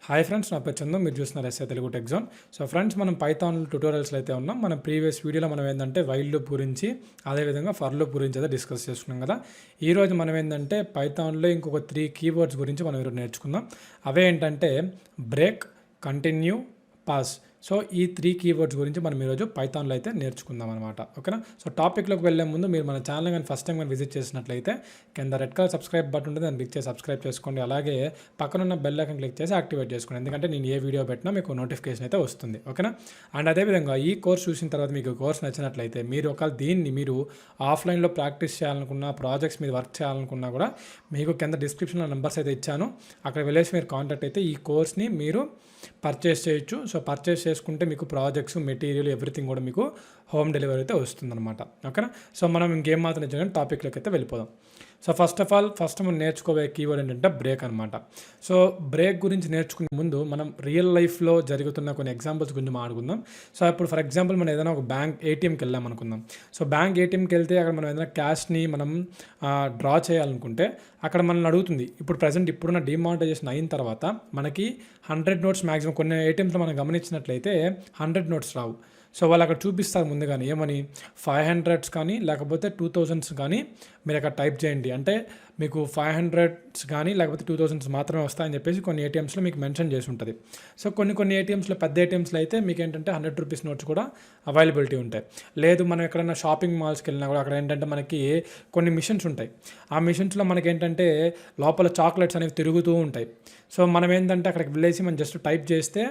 Hi friends, నా పేరు చందు. మీరు చూస్తున్నారు Telugu tech zone. So friends, మనం పైథాన్ ట్యూటోరియల్స్లో అయితే ఉన్నాం. మనం ప్రీవియస్ వీడియోలో మనం ఏంటంటే వైల్ లూప్ గురించి, అదేవిధంగా ఫర్ లూప్ గురించి అయితే డిస్కస్ చేసుకున్నాం కదా. ఈరోజు మనం ఏంటంటే పైథాన్లో ఇంకొక 3 కీవర్డ్స్ గురించి మనం ఈరోజు నేర్చుకుందాం. అవే ఏంటంటే బ్రేక్, కంటిన్యూ, పాస్. సో ఈ 3 కీవర్డ్స్ గురించి మనం ఈరోజు పైథాన్లో అయితే నేర్చుకుందాం అనమాట. ఓకేనా. సో టాపిక్లోకి వెళ్ళే ముందు మీరు మన ఛానల్ కానీ ఫస్ట్ టైం కానీ విజిట్ చేసినట్లయితే కింద రెడ్ కలర్ సబ్స్క్రైబ్ బటన్ ఉంటుంది, దాన్ని క్లిక్ చేసి సబ్స్క్రైబ్ చేసుకోండి. అలాగే పక్కనున్న బెల్ ఐకాన్ క్లిక్ చేసి యాక్టివేట్ చేసుకోండి, ఎందుకంటే నేను ఏ వీడియో పెట్టినా మీకు నోటిఫికేషన్ అయితే వస్తుంది. ఓకేనా. అండ్ అదేవిధంగా ఈ కోర్స్ చూసిన తర్వాత మీకు కోర్స్ నచ్చినట్లయితే మీరు ఒకవేళ దీన్ని మీరు ఆఫ్లైన్లో ప్రాక్టీస్ చేయాలనుకున్నా, ప్రాజెక్ట్స్ మీద వర్క్ చేయాలనుకున్నా కూడా మీకు కింద డిస్క్రిప్షన్లో నెంబర్స్ అయితే ఇచ్చాను. అక్కడ వెళ్ళేసి మీరు కాంటాక్ట్ అయితే ఈ కోర్స్ని మీరు పర్చేస్ చేయొచ్చు. సో పర్చేస్ చేసుకుంటే మీకు ప్రాజెక్ట్స్, మెటీరియల్, ఎవ్రీథింగ్ కూడా మీకు హోమ్ డెలివరీ అయితే వస్తుందన్నమాట. ఓకేనా. సో మనం ఇంకేం మాత్రం నిజంగా టాపిక్లోకి అయితే వెళ్ళిపోదాం. సో ఫస్ట్ మనం నేర్చుకోబోయే కీవర్డ్ ఏంటంటే బ్రేక్ అనమాట. సో బ్రేక్ గురించి నేర్చుకునే ముందు మనం రియల్ లైఫ్లో జరుగుతున్న కొన్ని ఎగ్జాంపుల్స్ గురించి మాట్లాడుకుందాం. సో ఇప్పుడు ఫర్ ఎగ్జాంపుల్ మనం ఏదైనా ఒక బ్యాంక్ ఏటీఎంకి వెళ్ళాం అనుకుందాం. సో బ్యాంక్ ఏటీఎంకి వెళ్తే అక్కడ మనం ఏదైనా క్యాష్ని మనం డ్రా చేయాలనుకుంటే అక్కడ మనల్ని అడుగుతుంది. ఇప్పుడు ప్రజెంట్ ఇప్పుడున్న డిమానిటైజేషన్ అయిన తర్వాత మనకి 100 నోట్స్ మ్యాక్సిమం, కొన్ని ఏటీఎంస్లో మనం గమనించినట్లయితే 100 నోట్స్ రావు. సో వాళ్ళు అక్కడ చూపిస్తారు ముందుగానే ఏమని, 500s కానీ లేకపోతే 2000s కానీ మీరు అక్కడ టైప్ చేయండి, అంటే మీకు 500s కానీ లేకపోతే 2000s మాత్రమే వస్తాయని చెప్పేసి కొన్ని ఏటీఎంస్లో మీకు మెన్షన్ చేసి ఉంటుంది. సో కొన్ని ఏటీఎంస్లో, పెద్ద ఏటీఎంస్లో అయితే మీకు ఏంటంటే 100 రూపీస్ నోట్స్ కూడా అవైలబిలిటీ ఉంటాయి. లేదు మనం ఎక్కడైనా షాపింగ్ మాల్స్కి వెళ్ళినా కూడా అక్కడ ఏంటంటే మనకి కొన్ని మిషన్స్ ఉంటాయి. ఆ మిషన్స్లో మనకి ఏంటంటే లోపల చాక్లెట్స్ అనేవి తిరుగుతూ ఉంటాయి. సో మనం ఏంటంటే అక్కడికి వెళ్ళేసి మనం జస్ట్ టైప్ చేస్తే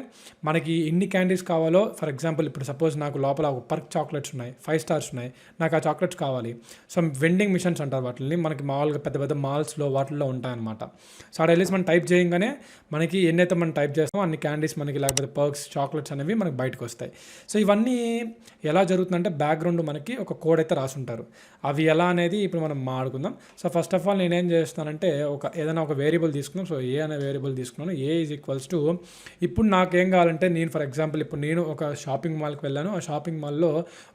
మనకి ఎన్ని క్యాండీస్ కావాలో, ఫర్ ఎగ్జాంపుల్ ఇప్పుడు సపోజ్ నాకు లోపల ఒక పర్క్ చాక్లెట్స్ ఉన్నాయి, 5 స్టార్స్ ఉన్నాయి, నాకు ఆ చాక్లెట్స్ కావాలి. సో వెండింగ్ మిషన్స్ అంటారు వాటిని, మనకి మామూలుగా పెద్ద పెద్ద మాల్స్లో వాటిల్లో ఉంటాయన్నమాట. సో అక్కడ వెళ్ళేసి మనం టైప్ చేయగానే మనకి ఎన్నైతే మనం టైప్ చేస్తామో అన్ని క్యాండీస్ మనకి, లేకపోతే పర్క్స్, చాక్లెట్స్ అనేవి మనకి బయటకు వస్తాయి. సో ఇవన్నీ ఎలా జరుగుతుందంటే బ్యాక్గ్రౌండ్ మనకి ఒక కోడ్ అయితే రాసుంటారు. అవి ఎలా అనేది ఇప్పుడు మనం మాట్లాడుకుందాం. సో ఫస్ట్ ఆఫ్ ఆల్ నేనేం చేస్తానంటే ఏదైనా ఒక వేరియబుల్ తీసుకుందాం. సో ఏ అనే వేరియబుల్ తీసుకున్నాను. ఏ ఈజ్ ఈక్వల్స్ టు, ఇప్పుడు నాకేం కావాలంటే నేను ఫర్ ఎగ్జాంపుల్ ఇప్పుడు నేను ఒక షాపింగ్ మాల్కి వెళ్ళాను. ఆ షాపింగ్ మాల్లో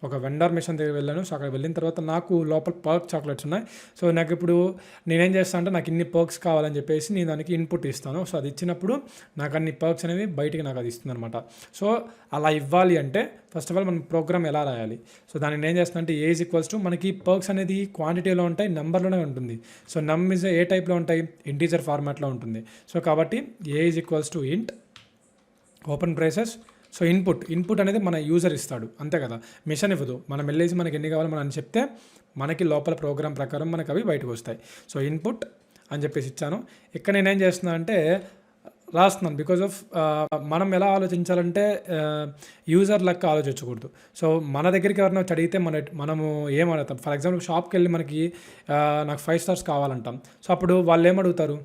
ఒక వెండర్ మిషన్ దగ్గర వెళ్ళాను. సో అక్కడ వెళ్ళిన తర్వాత నాకు లోపల పర్క్ చాక్లెట్స్ ఉన్నాయి. సో నాకు ఇప్పుడు నేనేం చేస్తాను అంటే నాకు ఇన్ని పర్క్స్ కావాలని చెప్పేసి నేను దానికి ఇన్పుట్ ఇస్తాను. సో అది ఇచ్చినప్పుడు నాకు అన్ని పర్క్స్ అనేవి బయటికి నాకు అది ఇస్తుంది అనమాట. సో అలా ఇవ్వాలి అంటే ఫస్ట్ ఆఫ్ ఆల్ మనం ప్రోగ్రామ్ ఎలా రాయాలి. సో దాన్ని నేను చేస్తాను అంటే ఏ ఈజ్ ఈక్వల్స్ టు, మనకి పర్క్స్ అనేది క్వాంటిటీలో ఉంటాయి, నెంబర్లోనే ఉంటుంది. సో నమ్ ఇస్ ఏ టైప్లో ఉంటాయి, ఇంటీజర్ ఫార్మాట్లో ఉంటుంది. సో కాబట్టి A is equals to int open braces. So input అనేది మన యూజర్ ఇస్తాడు, అంతే కదా, మిషన్ ఇవ్వదు. మనం వెళ్ళేసి మనకి ఎన్ని కావాలో మనం అని చెప్తే మనకి లోపల ప్రోగ్రామ్ ప్రకారం మనకు అవి బయటకు వస్తాయి. సో ఇన్పుట్ అని చెప్పేసి ఇచ్చాను. ఇక్కడ నేనేం చేస్తున్నా అంటే రాస్తున్నాను. బికాజ్ ఆఫ్ మనం ఎలా ఆలోచించాలంటే యూజర్ లెక్క ఆలోచించకూడదు. సో మన దగ్గరికి ఎవరైనా వచ్చి అడిగితే మనము ఏం అడుగుతాం. ఫర్ ఎగ్జాంపుల్ షాప్కి వెళ్ళి మనకి నాకు 5 స్టార్స్ కావాలంటాం. సో అప్పుడు వాళ్ళు ఏమడుగుతారు,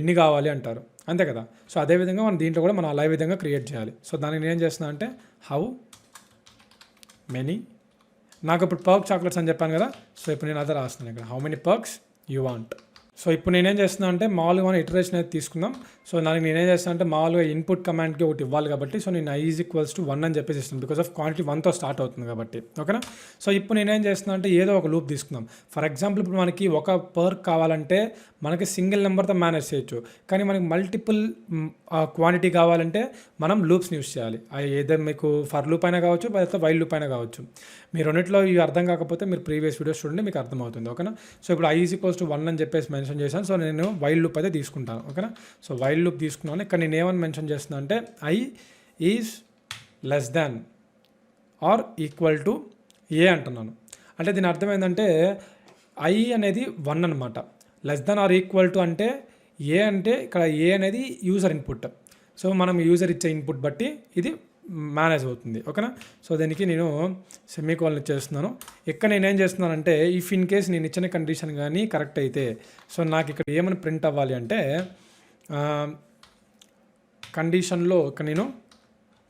ఎన్ని కావాలి అంటారు, అంతే కదా. సో అదేవిధంగా మనం దీంట్లో కూడా మనం అలా విధంగా క్రియేట్ చేయాలి. సో దానికి నేనేం చేస్తున్నా అంటే హౌ మెనీ, నాకు ఇప్పుడు పర్క్ చాక్లెట్స్ అని చెప్పాను కదా. సో ఇప్పుడు నేను అదే రాస్తున్నాను ఇక్కడ, how many perks you want. So ఇప్పుడు నేనేం చేస్తున్నా అంటే మామూలుగా మనం ఇటరేషన్ అయితే తీసుకుందాం. సో దానికి నేనేం చేస్తాను అంటే మామూలుగా ఇన్పుట్ కమాండ్కి ఒకటి ఇవ్వాలి కాబట్టి, సో నేను ఐ ఈజ్ ఈక్వల్స్ టు 1 అని చెప్పేసి ఇస్తాను. బికాస్ ఆఫ్ క్వాంటిటీ 1తో స్టార్ట్ అవుతుంది కాబట్టి. ఓకేనా. సో ఇప్పుడు నేనేం చేస్తున్నా అంటే ఏదో ఒక లూప్ తీసుకుందాం. ఫర్ ఎగ్జాంపుల్ ఇప్పుడు మనకి ఒక పర్క్ కావాలంటే మనకి సింగిల్ నెంబర్తో మేనేజ్ చేయొచ్చు, కానీ మనకి మల్టిపుల్ క్వాంటిటీ కావాలంటే మనం లూప్స్ని యూస్ చేయాలి. ఏదో మీకు ఫర్ లూప్ అయినా కావచ్చు, లేకపోతే వైల్ లూప్ అయినా కావచ్చు. మీరు రెండిట్లో ఇవి అర్థం కాకపోతే మీరు ప్రీవియస్ వీడియోస్ చూడండి, మీకు అర్థమవుతుంది. ఓకేనా. సో ఇప్పుడు ఐ ఈజ్ ఈక్వల్స్ టు 1 అని చెప్పేసి మెన్షన్ చేశాను. సో నేను వైల్ లూప్ అయితే తీసుకుంటాను. ఓకేనా. సో వైల్ లూప్ తీసుకున్నాను. ఇక్కడ నేను ఏమని మెన్షన్ చేస్తున్నా అంటే I is less than or equal to A అంటున్నాను. అంటే దీని అర్థం ఏంటంటే ఐ అనేది 1 అనమాట. Less than or equal to అంటే ఏ, అంటే ఇక్కడ ఏ అనేది యూజర్ ఇన్పుట్. సో మనం యూజర్ ఇచ్చే ఇన్పుట్ బట్టి ఇది మేనేజ్ అవుతుంది. ఓకేనా. సో దీనికి నేను సెమీకోలన్ ఇచ్చేస్తున్నాను. ఇక్కడ నేనేం చేస్తున్నానంటే ఇఫ్ ఇన్ కేస్ నేను ఇచ్చిన కండిషన్ కానీ కరెక్ట్ అయితే, సో నాకు ఇక్కడ ఏమని ప్రింట్ అవ్వాలి అంటే కండిషన్లో ఇక్కడ నేను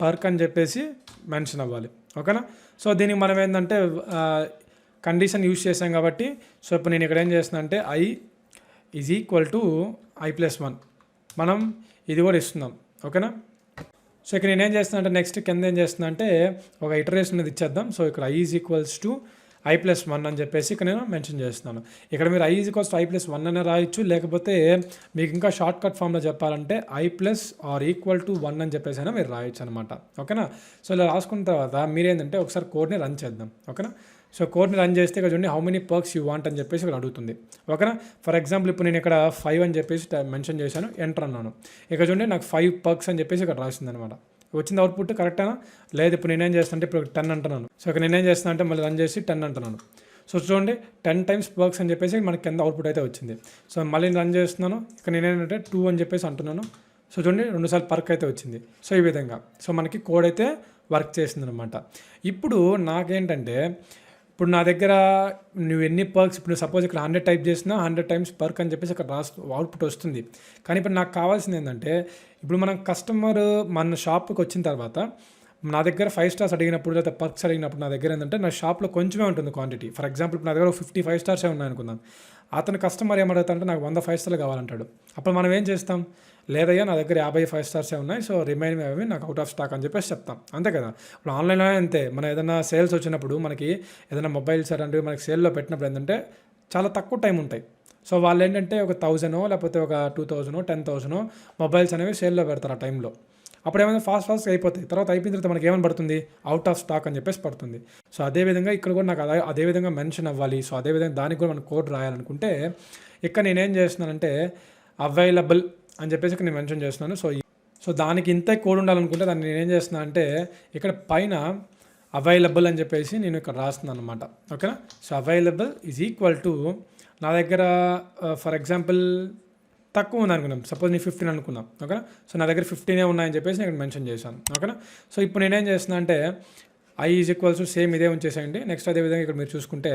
పర్క్ అని చెప్పేసి మెన్షన్ అవ్వాలి. ఓకేనా. సో దీనికి మనం ఏంటంటే కండిషన్ యూజ్ చేసాం కాబట్టి, సో ఇప్పుడు నేను ఇక్కడ ఏం చేస్తున్నా అంటే I is equal to i+1 మనం ఇది కూడా ఇస్తున్నాం. ఓకేనా. సో ఇక్కడ నేనేం చేస్తున్నా అంటే నెక్స్ట్ కింద ఏం చేస్తున్నా అంటే ఒక ఇటరేషన్ అనేది ఇచ్చేద్దాం. సో ఇక్కడ I is equals to i+1 అని చెప్పేసి ఇక్కడ నేను మెన్షన్ చేస్తున్నాను. ఇక్కడ మీరు i = i+1 అనే రాయొచ్చు, లేకపోతే మీకు ఇంకా షార్ట్ కట్ ఫామ్లో చెప్పాలంటే i+or=1 అని చెప్పేసి అయినా మీరు రాయొచ్చు అనమాట. ఓకేనా. సో ఇలా రాసుకున్న తర్వాత మీరేంటంటే ఒకసారి కోడ్ని రన్ చేద్దాం. ఓకేనా. సో కోడ్ని రన్ చేస్తే ఇక్కడ చూడండి how many perks you want అని చెప్పేసి ఇక్కడ అడుగుతుంది. ఓకేనా. ఫర్ ఎగ్జాంపుల్ ఇప్పుడు నేను ఇక్కడ 5 అని చెప్పేసి మెన్షన్ చేశాను, ఎంటర్ అన్నాను. ఇక్కడ చూడండి నాకు 5 పర్క్స్ అని చెప్పేసి ఇక్కడ రాసింది అనమాట. వచ్చింది అవుట్పుట్ కరెక్టేనా? లేదు. ఇప్పుడు నేనేం చేస్తాను అంటే ఇప్పుడు 10 అంటున్నాను. సో ఇక్కడ నేనేం చేస్తాను అంటే మళ్ళీ రన్ చేసి 10 అంటున్నాను. సో చూడండి 10 టైమ్స్ పర్క్స్ అని చెప్పేసి మనకి కింద అవుట్పుట్ అయితే వచ్చింది. సో మళ్ళీ రన్ చేస్తున్నాను. ఇక్కడ నేనేంటంటే 2 అని చెప్పేసి అంటున్నాను. సో చూడండి 2 సార్లు పర్క్ అయితే వచ్చింది. సో ఈ విధంగా సో మనకి కోడ్ అయితే వర్క్ చేసింది అనమాట. ఇప్పుడు నాకేంటంటే ఇప్పుడు నా దగ్గర నువ్వు ఎన్ని పర్క్స్ ఇప్పుడు సపోజ్ ఇక్కడ 100 టైప్ చేసినా 100 టైమ్స్ పర్క్ అని చెప్పేసి అక్కడ అవుట్పుట్ వస్తుంది. కానీ ఇప్పుడు నాకు కావాల్సింది ఏంటంటే ఇప్పుడు మనం కస్టమర్ మన షాప్కి వచ్చిన తర్వాత నా దగ్గర 5 స్టార్స్ అడిగినప్పుడు లేదా పర్క్స్ అడిగినప్పుడు నా దగ్గర ఏంటంటే నా షాప్లో కొంచెమే ఉంటుంది క్వాంటిటీ. ఫర్ ఎగ్జాంపుల్ నా దగ్గర 55 స్టార్సే ఉన్నాయనుకుందాం. అతను కస్టమర్ ఏమడుగుతాడంటే నాకు 100 5 స్టార్లు కావాలంటాడు. అప్పుడు మనం ఏం చేస్తాం, లేదయ్యా నా దగ్గర 55 స్టార్సే ఉన్నాయి, సో రిమైన్ అవి నాకు అవుట్ ఆఫ్ స్టాక్ అని చెప్పేసి చెప్తాం. అంతే కదా. ఇప్పుడు ఆన్లైన్లో అంతే. మనం ఏదైనా సేల్స్ వచ్చినప్పుడు మనకి ఏదైనా మొబైల్స్ అలాంటివి మనకి సేల్లో పెట్టినప్పుడు ఏంటంటే చాలా తక్కువ టైం ఉంటాయి. సో వాళ్ళు ఏంటంటే ఒక 1000 లేకపోతే ఒక 2000 10,000 మొబైల్స్ అనేవి సేల్లో పెడతారు ఆ టైంలో. అప్పుడు ఏమైనా ఫాస్ట్గా అయిపోతాయి. తర్వాత అయిపోయిన తర్వాత మనకి ఏమని పడుతుంది, అవుట్ ఆఫ్ స్టాక్ అని చెప్పేసి పడుతుంది. సో అదేవిధంగా ఇక్కడ కూడా నాకు అదేవిధంగా మెన్షన్ అవ్వాలి. సో అదేవిధంగా దానికి కూడా మనం కోడ్ రాయాలనుకుంటే ఇక్కడ నేనేం చేస్తున్నానంటే అవైలబుల్ అని చెప్పేసి ఇక్కడ నేను మెన్షన్ చేస్తున్నాను. సో దానికి ఇంతే కోడ్ ఉండాలనుకుంటే దాన్ని నేనేం చేస్తున్నాను అంటే ఇక్కడ పైన అవైలబుల్ అని చెప్పేసి నేను ఇక్కడ రాస్తున్నాను అనమాట. ఓకేనా. సో అవైలబుల్ = నా దగ్గర ఫర్ ఎగ్జాంపుల్ తక్కువ ఉంది అనుకున్నాం. సపోజ్ నేను 15 అనుకున్నాం. ఓకేనా. సో నా దగ్గర 15 ఉన్నాయని చెప్పేసి నేను మెన్షన్ చేశాను. ఓకేనా. సో ఇప్పుడు నేనేం చేస్తున్నా అంటే i సేమ్ ఇదే ఉంచేసేయండి. నెక్స్ట్ అదేవిధంగా ఇక్కడ మీరు చూసుకుంటే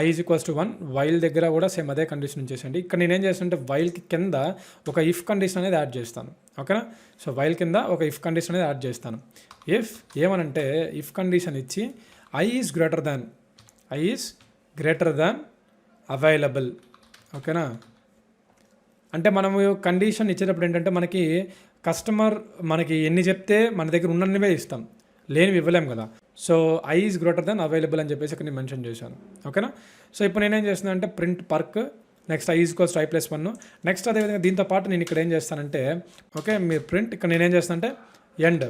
i=1 వైల్ దగ్గర కూడా సేమ్ అదే కండిషన్ ఉంచేసేయండి. ఇక్కడ నేనేం చేస్తానంటే వైల్కి కింద ఒక ఇఫ్ కండిషన్ అనేది యాడ్ చేస్తాను. ఓకేనా. సో వైల్ కింద ఒక ఇఫ్ కండిషన్ అనేది యాడ్ చేస్తాను. ఇఫ్ ఏమనంటే ఇఫ్ కండిషన్ ఇచ్చి i is greater than available. ఓకేనా. అంటే మనము కండిషన్ ఇచ్చేటప్పుడు ఏంటంటే మనకి కస్టమర్ మనకి ఎన్ని చెప్తే మన దగ్గర ఉన్నవే ఇస్తాం, లేనివి ఇవ్వలేం కదా. So i is greater than available అని చెప్పేసి ఇక్కడ నేను మెన్షన్ చేశాను. ఓకేనా. సో ఇప్పుడు నేనేం చేస్తున్నాను అంటే ప్రింట్ పర్క్ నెక్స్ట్ i = i+1. నెక్స్ట్ అదేవిధంగా దీంతో పాటు నేను ఇక్కడ ఏం చేస్తానంటే ఓకే మీరు ప్రింట్ ఇక్కడ నేనేం చేస్తానంటే ఎండ్.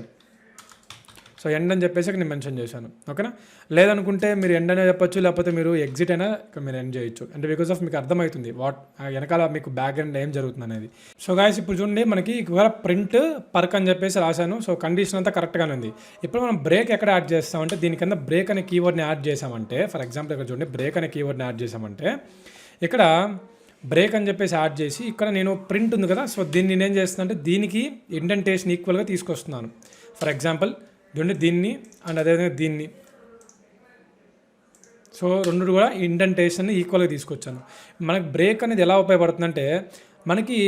సో ఎండ్ అని చెప్పేసి ఇక్కడ నేను మెన్షన్ చేశాను. ఓకేనా. లేదనుకుంటే మీరు ఎండ్ అనే చెప్పొచ్చు, లేకపోతే మీరు ఎగ్జిట్ అయినా మీరు ఎండ్ చేయొచ్చు. అంటే బికాస్ ఆఫ్ మీకు అర్థమవుతుంది వెనకాల మీకు బ్యాక్గ్రౌండ్ ఏం జరుగుతుంది అనేది. సో గాయస్ ఇప్పుడు చూడండి మనకి ఇవాళ ప్రింట్ పర్క్ అని చెప్పేసి రాశాను. సో కండిషన్ అంతా కరెక్ట్గానే ఉంది. ఇప్పుడు మనం బ్రేక్ ఎక్కడ యాడ్ చేస్తామంటే దీని కింద బ్రేక్ అనే కీవర్డ్ని యాడ్ చేసామంటే ఫర్ ఎగ్జాంపుల్ ఇక్కడ చూడండి బ్రేక్ అనే కీవర్డ్ని యాడ్ చేసామంటే ఇక్కడ బ్రేక్ అని చెప్పేసి యాడ్ చేసి ఇక్కడ నేను ప్రింట్ ఉంది కదా. సో దీన్ని నేనేం చేస్తున్నాను అంటే దీనికి ఇండెంటేషన్ ఈక్వల్గా తీసుకొస్తున్నాను. ఫర్ ఎగ్జాంపుల్ చూడండి దీన్ని అండ్ అదేవిధంగా దీన్ని. సో రెండు కూడా ఇండెంటేషన్ ఈక్వల్గా తీసుకొచ్చాను. మనకి బ్రేక్ అనేది ఎలా ఉపయోగపడుతుందంటే మనకి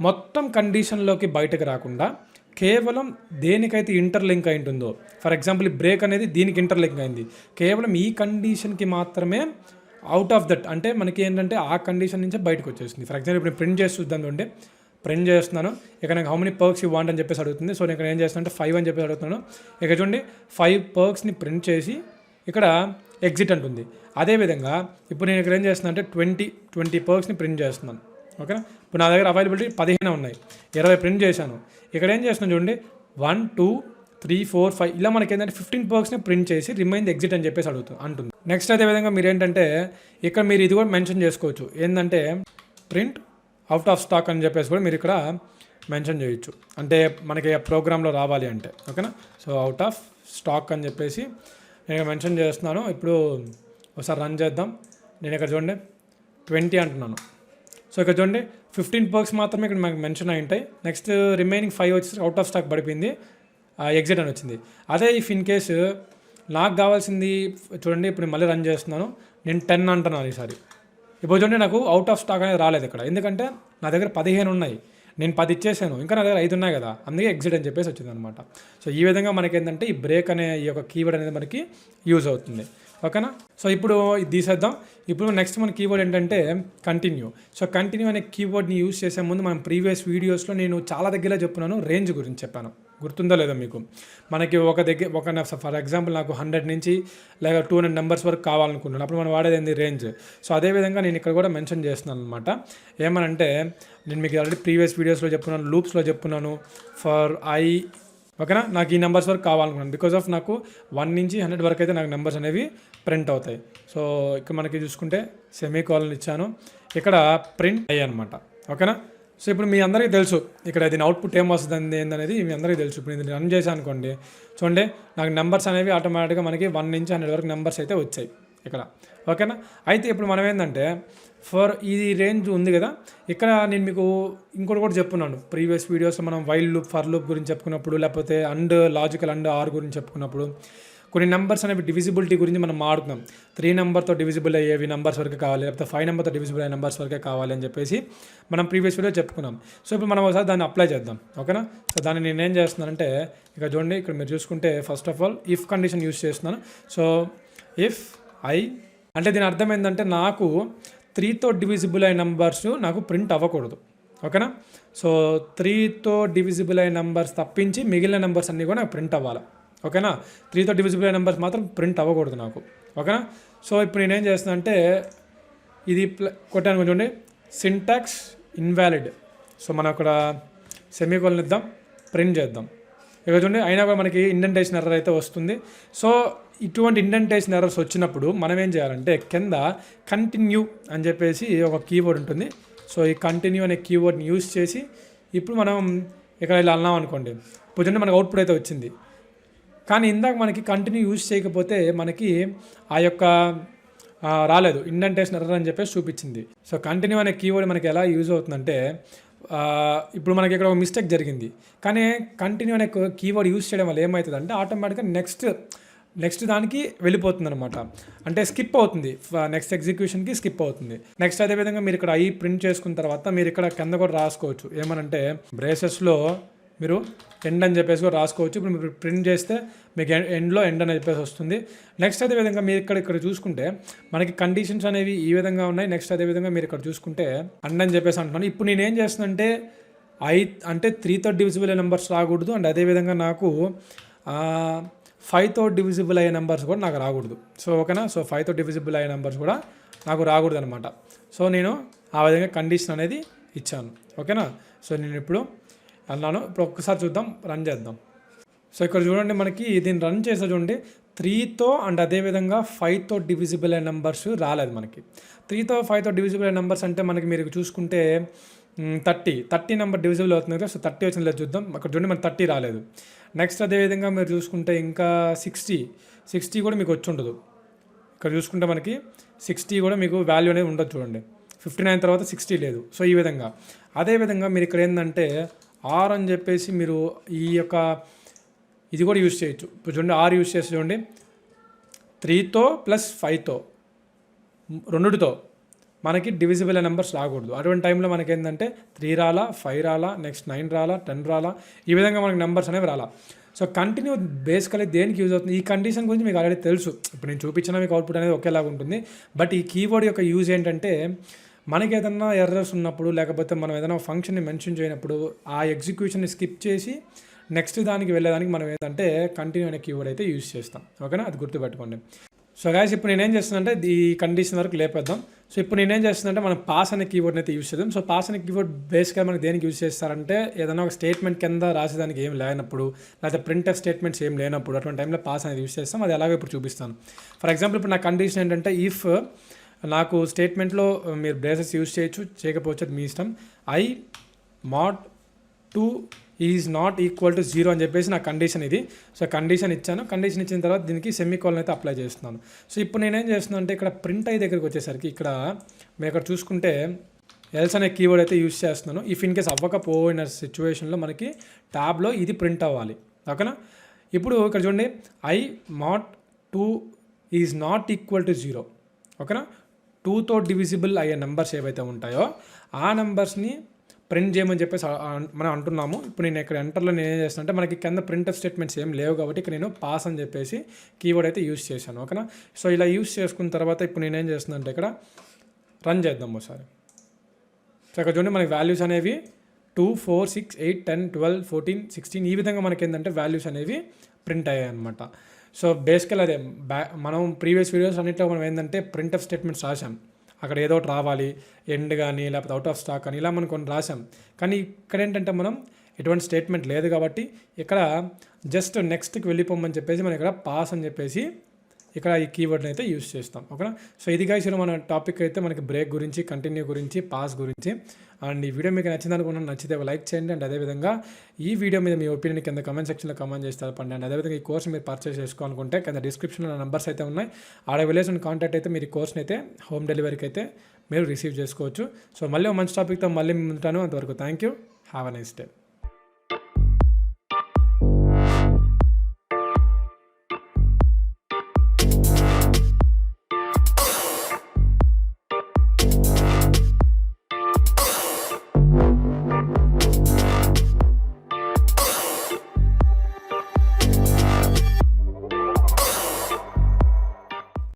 మొత్తం కండిషన్లోకి బయటకు రాకుండా కేవలం దేనికైతే ఇంటర్లింక్ అయి ఉంటుందో ఫర్ ఎగ్జాంపుల్ ఈ బ్రేక్ అనేది దీనికి ఇంటర్లింక్ అయింది, కేవలం ఈ కండిషన్కి మాత్రమే అవుట్ ఆఫ్ దట్ అంటే మనకి ఏంటంటే ఆ కండిషన్ నుంచే బయటకు వచ్చేస్తుంది. ఫర్ ఎగ్జాంపుల్ ఇప్పుడు ప్రింట్ చేసి చూద్దాం. చూడండి ప్రింట్ చేస్తున్నాను. ఇక్కడ నాకు how many perks you want అని చెప్పేసి అడుగుతుంది. సో నేను ఇక్కడ ఏం చేస్తాను అంటే 5 అని చెప్పేసి అడుగుతున్నాను. ఇక్కడ చూడండి 5 పర్క్స్ని ప్రింట్ చేసి ఇక్కడ ఎగ్జిట్ అంటుంది. అదేవిధంగా ఇప్పుడు నేను ఇక్కడ ఏం చేస్తున్నాను అంటే 20 పర్క్స్ని ప్రింట్ చేస్తున్నాను. ఓకేనా. ఇప్పుడు నా దగ్గర అవైలబిలిటీ 15 ఉన్నాయి, 20 ప్రింట్ చేశాను. ఇక్కడ ఏం చేస్తున్నాను చూడండి 1 2 3 4 5 ఇలా మనకి ఏంటంటే 15 పర్క్స్ని ప్రింట్ చేసి రిమైన్ ఎగ్జిట్ అని చెప్పేసి అంటుంది. నెక్స్ట్ అదేవిధంగా మీరు ఏంటంటే ఇక్కడ మీరు ఇది కూడా మెన్షన్ చేసుకోవచ్చు. ఏంటంటే ప్రింట్ అవుట్ ఆఫ్ స్టాక్ అని చెప్పేసి కూడా మీరు ఇక్కడ మెన్షన్ చేయొచ్చు. అంటే మనకి ప్రోగ్రాంలో రావాలి అంటే. ఓకేనా. సో అవుట్ ఆఫ్ స్టాక్ అని చెప్పేసి నేను మెన్షన్ చేస్తున్నాను. ఇప్పుడు ఒకసారి రన్ చేద్దాం. నేను ఇక్కడ చూడండి 20 అంటున్నాను. సో ఇక్కడ చూడండి 15 పర్క్స్ మాత్రమే ఇక్కడ మనకి మెన్షన్ అయి ఉంటాయి. నెక్స్ట్ రిమైనింగ్ 5 వచ్చేసి అవుట్ ఆఫ్ స్టాక్ పడిపోయింది, ఎగ్జిట్ అని వచ్చింది. అదే ఇఫ్ ఇన్ కేసు నాకు కావాల్సింది చూడండి ఇప్పుడు మళ్ళీ రన్ చేస్తున్నాను. నేను 10 అంటున్నాను ఈసారి. ఇప్పుడు చూడండి నాకు అవుట్ ఆఫ్ స్టాక్ అనేది రాలేదు ఇక్కడ, ఎందుకంటే నా దగ్గర 15 ఉన్నాయి, నేను 10 ఇచ్చేసాను, ఇంకా నా దగ్గర 5 ఉన్నాయి కదా, అందుకే ఎగ్జిట్ అని చెప్పేసి వచ్చింది అనమాట. సో ఈ విధంగా మనకి ఏంటంటే ఈ బ్రేక్ అనే ఈ యొక్క కీవర్డ్ అనేది మనకి యూజ్ అవుతుంది. ఓకేనా. సో ఇప్పుడు ఇది తీసేద్దాం. ఇప్పుడు నెక్స్ట్ మన కీవర్డ్ ఏంటంటే కంటిన్యూ. సో కంటిన్యూ అనే కీవర్డ్ని యూజ్ చేసే ముందు మనం ప్రీవియస్ వీడియోస్లో నేను చాలా దగ్గర చెప్పున్నాను రేంజ్ గురించి చెప్పాను. గుర్తుందో లేదో మీకు. మనకి ఫర్ ఎగ్జాంపుల్ నాకు 100 నుంచి లేక 200 నెంబర్స్ వరకు కావాలనుకుంటున్నాను. అప్పుడు మనం వాడేది ఏంది రేంజ్. సో అదేవిధంగా నేను ఇక్కడ కూడా మెన్షన్ చేస్తున్నాను అనమాట. ఏమనంటే నేను మీకు ఆల్రెడీ ప్రీవియస్ వీడియోస్లో చెప్పున్నాను, లూప్స్లో చెప్పున్నాను. ఫర్ ఐ ఓకేనా, నాకు ఈ నెంబర్స్ వరకు కావాలనుకున్నాను. బికాజ్ ఆఫ్ నాకు 1 నుంచి 100 వరకు అయితే నాకు నెంబర్స్ అనేవి ప్రింట్ అవుతాయి. సో ఇక్కడ మనకి చూసుకుంటే సెమీకోలన్ ఇచ్చాను, ఇక్కడ ప్రింట్ అయ్యాయి అనమాట. ఓకేనా. సో ఇప్పుడు మీ అందరికీ తెలుసు ఇక్కడ దీని అవుట్పుట్ ఏం వస్తుంది ఏందనేది మీ అందరికీ తెలుసు. ఇప్పుడు నేను రన్ చేశాను అనుకోండి, చూడండి నాకు నెంబర్స్ అనేవి ఆటోమేటిక్గా మనకి 1 నుంచి 100 వరకు నెంబర్స్ అయితే వచ్చాయి ఇక్కడ. ఓకేనా. అయితే ఇప్పుడు మనం ఏంటంటే ఫర్ ఇది రేంజ్ ఉంది కదా, ఇక్కడ నేను మీకు ఇంకోటి కూడా చెప్పున్నాను ప్రీవియస్ వీడియోస్లో. మనం వైల్ లూప్, ఫర్ లూప్ గురించి చెప్పుకున్నప్పుడు, లేకపోతే లాజికల్ అండ్ ఆర్ గురించి చెప్పుకున్నప్పుడు కొన్ని నెంబర్స్ అనేవి డివిజిబిలిటీ గురించి మనం మాట్లాడుతున్నాం. 3 నెంబర్తో డివిజిబుల్ అయ్యేవి నెంబర్స్ వరకు కావాలి, లేకపోతే 5 నెంబర్తో డివిజిబుల్ అయ్యే నెంబర్స్ వరకే కావాలి అని చెప్పేసి మనం ప్రీవియస్ వీడియో చెప్పుకున్నాం. సో ఇప్పుడు మనం ఒకసారి దాన్ని అప్లై చేద్దాం. ఓకేనా. సో దాన్ని నేను ఏం చేస్తున్నానంటే ఇక్కడ చూడండి, ఇక్కడ మీరు చూసుకుంటే first of all if condition use చేస్తున్నాను. సో ఇఫ్ ఐ అంటే దీని అర్థం ఏంటంటే నాకు 3తో డివిజిబుల్ అయిన నెంబర్స్ నాకు ప్రింట్ అవ్వకూడదు. ఓకేనా. సో 3తో డివిజిబుల్ అయిన నెంబర్స్ తప్పించి మిగిలిన నెంబర్స్ అన్నీ కూడా నాకు ప్రింట్ అవ్వాలి. ఓకేనా. 3తో డివిజిబుల్ అయిన నెంబర్స్ మాత్రం ప్రింట్ అవ్వకూడదు నాకు. ఓకేనా. సో ఇప్పుడు నేనేం చేస్తున్నా అంటే ఇది కొట్టాను చూడండి, సింటాక్స్ ఇన్వాలిడ్. సో మనం అక్కడ సెమీకోలన్ ఇద్దాం, ప్రింట్ చేద్దాం. ఇక చూడండి అయినా కూడా మనకి ఇండెంటేషన్ ఎర్రర్ అయితే వస్తుంది. సో ఇటువంటి ఇండెంటేషన్ ఎర్రర్స్ వచ్చినప్పుడు మనం ఏం చేయాలంటే కింద కంటిన్యూ అని చెప్పేసి ఒక కీవర్డ్ ఉంటుంది. సో ఈ కంటిన్యూ అనే కీవర్డ్ని యూజ్ చేసి ఇప్పుడు మనం ఇక్కడ ఇలా అన్నాం అనుకోండి, ఇప్పుడు చూడండి మనకు అవుట్పుట్ అయితే వచ్చింది. కానీ ఇందాక మనకి కంటిన్యూ యూజ్ చేయకపోతే మనకి ఆ యొక్క రాలేదు, ఇండెంటేషన్ ఎర్రర్ అని చెప్పేసి చూపించింది. సో కంటిన్యూ అనే కీవర్డ్ మనకి ఎలా యూజ్ అవుతుందంటే ఇప్పుడు మనకి ఇక్కడ ఒక మిస్టేక్ జరిగింది, కానీ కంటిన్యూ అనే కీవర్డ్ యూజ్ చేయడం వల్ల ఏమవుతుందంటే ఆటోమేటిక్గా నెక్స్ట్ దానికి వెళ్ళిపోతుంది అనమాట. అంటే స్కిప్ అవుతుంది, నెక్స్ట్ ఎగ్జిక్యూషన్కి స్కిప్ అవుతుంది. నెక్స్ట్ అదేవిధంగా మీరు ఇక్కడ ప్రింట్ చేసుకున్న తర్వాత మీరు ఇక్కడ కింద కూడా రాసుకోవచ్చు, ఏమనంటే బ్రేసెస్లో మీరు ఎండ్ అని చెప్పేసి కూడా రాసుకోవచ్చు. ఇప్పుడు మీరు ప్రింట్ చేస్తే మీకు ఎండ్లో ఎండ్ అని చెప్పేసి వస్తుంది. నెక్స్ట్ అదేవిధంగా మీరు ఇక్కడ చూసుకుంటే మనకి కండిషన్స్ అనేవి ఈ విధంగా ఉన్నాయి. నెక్స్ట్ అదేవిధంగా మీరు ఇక్కడ చూసుకుంటే అండ్ అని చెప్పేసి అంటున్నాను. ఇప్పుడు నేనేం చేస్తున్నానంటే అంటే 3తో డివిజిబుల్ అయ్యే నెంబర్స్ రాకూడదు, అండ్ అదేవిధంగా నాకు 5తో డివిజిబుల్ అయ్యే నెంబర్స్ కూడా నాకు రాకూడదు. సో ఓకేనా. సో 5తో డివిజిబుల్ అయ్యే నెంబర్స్ కూడా నాకు రాకూడదు అనమాట. సో నేను ఆ విధంగా కండిషన్ అనేది ఇచ్చాను. ఓకేనా. సో నేను ఇప్పుడు అన్నాను. ఇప్పుడు ఒక్కసారి చూద్దాం, రన్ చేద్దాం. సో ఇక్కడ చూడండి మనకి దీన్ని రన్ చేస్తే చూడండి 3తో అండ్ అదేవిధంగా 5తో డివిజిబుల్ అయ్యే నెంబర్స్ రాలేదు మనకి. 3తో 5తో డివిజిబుల్ అయ్యే నెంబర్స్ అంటే మనకి మీరు చూసుకుంటే 30 నెంబర్ డివిజిబుల్ అవుతుంది కదా. సో 30 వచ్చిన లేదు చూద్దాం. అక్కడ చూడండి మనకి 30 రాలేదు. నెక్స్ట్ అదేవిధంగా మీరు చూసుకుంటే ఇంకా 60 కూడా మీకు వచ్చి ఉండదు. ఇక్కడ చూసుకుంటే మనకి 60 కూడా మీకు వాల్యూ అనేది ఉండదు చూడండి. 59 తర్వాత 60 లేదు. సో ఈ విధంగా అదేవిధంగా మీరు ఇక్కడ ఏంటంటే ఆర్ అని చెప్పేసి మీరు ఈ యొక్క ఇది కూడా యూజ్ చేయొచ్చు. ఇప్పుడు చూడండి ఆర్ యూజ్ చేసి చూడండి 3తో ప్లస్ 5తో రెండుతో మనకి డివిజిబుల్ నెంబర్స్ రాకూడదు. అటువంటి టైంలో మనకి ఏంటంటే 3 రాలా, 5 రాలా, నెక్స్ట్ 9 రాలా, 10 రాలా, ఈ విధంగా మనకి నెంబర్స్ అనేవి రాలా. సో కంటిన్యూ బేసికలీ దేనికి యూజ్ అవుతుంది, ఈ కండిషన్ గురించి మీకు ఆల్రెడీ తెలుసు. ఇప్పుడు నేను చూపించిన మీకు అవుట్పుట్ అనేది ఒకేలాగా ఉంటుంది. బట్ ఈ కీవర్డ్ యొక్క యూజ్ ఏంటంటే మనకి ఏదన్నా ఎర్రర్స్ ఉన్నప్పుడు, లేకపోతే మనం ఏదైనా ఫంక్షన్ని మెన్షన్ చేయనప్పుడు ఆ ఎగ్జిక్యూషన్ని స్కిప్ చేసి నెక్స్ట్ దానికి వెళ్ళేదానికి మనం ఏంటంటే కంటిన్యూ అనే కీవర్డ్ అయితే యూజ్ చేస్తాం. ఓకేనా, అది గుర్తుపెట్టుకోండి. సో గైస్ ఇప్పుడు నేనేం చేస్తున్నానంటే ఈ కండిషన్ వరకు లేపేద్దాం. సో ఇప్పుడు నేనేం చేస్తుందంటే మనం పాస్ అనే కీవర్డ్ని అయితే యూజ్ చేద్దాం. సో పాస్ అనే కీవర్డ్ బేస్గా మనకి దేనికి యూజ్ చేస్తారంటే ఏదైనా ఒక స్టేట్మెంట్ కింద రాసేదానికి ఏం లేనప్పుడు, లేకపోతే ప్రింట్ స్టేట్మెంట్స్ ఏం లేనప్పుడు అటువంటి టైంలో పాస్ అనేది యూజ్ చేస్తాం. అది ఎలాగో ఇప్పుడు చూపిస్తాను. ఫర్ ఎగ్జాంపుల్ ఇప్పుడు నా కండిషన్ ఏంటంటే ఇఫ్ నాకు స్టేట్మెంట్లో మీరు బ్రేసెస్ యూజ్ చేయొచ్చు, చేయకపోవచ్చు, అది మీ ఇష్టం. I mod 2 is not equal to 0 అని చెప్పేసి నా కండిషన్ ఇది. సో కండిషన్ ఇచ్చాను. కండిషన్ ఇచ్చిన తర్వాత దీనికి సెమీకోలన్ అయితే అప్లై చేస్తున్నాను. సో ఇప్పుడు నేనేం చేస్తున్నాను అంటే ఇక్కడ ప్రింట్ అయ్యే దగ్గరికి వచ్చేసరికి ఇక్కడ మీరు ఇక్కడ చూసుకుంటే ఎల్స్ అనే కీవర్డ్ అయితే యూజ్ చేస్తున్నాను. ఇఫ్ ఇన్ కేస్ అవ్వకపోయిన సిచ్యువేషన్లో మనకి ట్యాబ్లో ఇది ప్రింట్ అవ్వాలి. ఓకేనా. ఇప్పుడు ఇక్కడ చూడండి I mod 2 is not equal to 0. ఓకేనా. 2తో డివిజిబుల్ అయ్యే నెంబర్స్ ఏవైతే ఉంటాయో ఆ నెంబర్స్ని ప్రింట్ చేయమని చెప్పేసి మనం అంటున్నాము. ఇప్పుడు నేను ఇక్కడ ఎంటర్లో నేను ఏం చేస్తాను అంటే మనకి కింద ప్రింట్ స్టేట్మెంట్స్ ఏం లేవు కాబట్టి ఇక్కడ నేను పాస్ అని చెప్పేసి కీవర్డ్ అయితే యూజ్ చేశాను. ఓకేనా. సో ఇలా యూజ్ చేసుకున్న తర్వాత ఇప్పుడు నేనేం చేస్తున్నాను అంటే ఇక్కడ రన్ చేద్దాం ఒకసారి. సో ఇక్కడ చూడండి మనకి వాల్యూస్ అనేవి 2, 4, 6, 8, 10, 12, 14, 16 ఈ విధంగా మనకి ఏంటంటే వాల్యూస్ అనేవి ప్రింట్ అయ్యాయి అనమాట. సో బేసికల్ అదే మనం ప్రీవియస్ వీడియోస్ అన్నింటిలో మనం ఏంటంటే ప్రింట్ఎఫ్ స్టేట్మెంట్స్ రాసాం. అక్కడ ఏదో ఒకటి రావాలి, ఎండ్ కానీ లేకపోతే అవుట్ ఆఫ్ స్టాక్ అని ఇలా మనం కొన్ని రాసాం. కానీ ఇక్కడ ఏంటంటే మనం ఎటువంటి స్టేట్మెంట్ లేదు కాబట్టి ఇక్కడ జస్ట్ నెక్స్ట్కి వెళ్ళిపోమని చెప్పేసి మనం ఇక్కడ పాస్ అని చెప్పేసి ఇక్కడ ఈ కీవర్డ్ని అయితే యూస్ చేస్తాం. ఓకేనా. సో ఇది గైస్ మన టాపిక్ అయితే మనకి బ్రేక్ గురించి, కంటిన్యూ గురించి, పాస్ గురించి. అండ్ ఈ వీడియో మీకు నచ్చింది అనుకున్నాను. నచ్చితే లైక్ చేయండి. అండ్ అదేవిధంగా ఈ వీడియో మీద మీ ఒపీనియన్ కింద కమెంట్ సెక్షన్లో కమెంట్ చేసి తెలపండి. అండ్ అదేవిధంగా ఈ కోర్స్ మీరు పర్చేస్ చేసుకోవాలనుకుంటే కింద డిస్క్రిప్షన్లో నెంబర్స్ అయితే ఉన్నాయి. ఆడ వెళ్ళేసి కాంటాక్ట్ అయితే మీరు ఈ కోర్స్ని అయితే హోమ్ డెలివరీకి అయితే మీరు రిసీవ్ చేసుకోవచ్చు. సో మళ్ళీ మంచి టాపిక్తో మళ్ళీ ఉంటాను. అంతవరకు thank you. Have a nice day.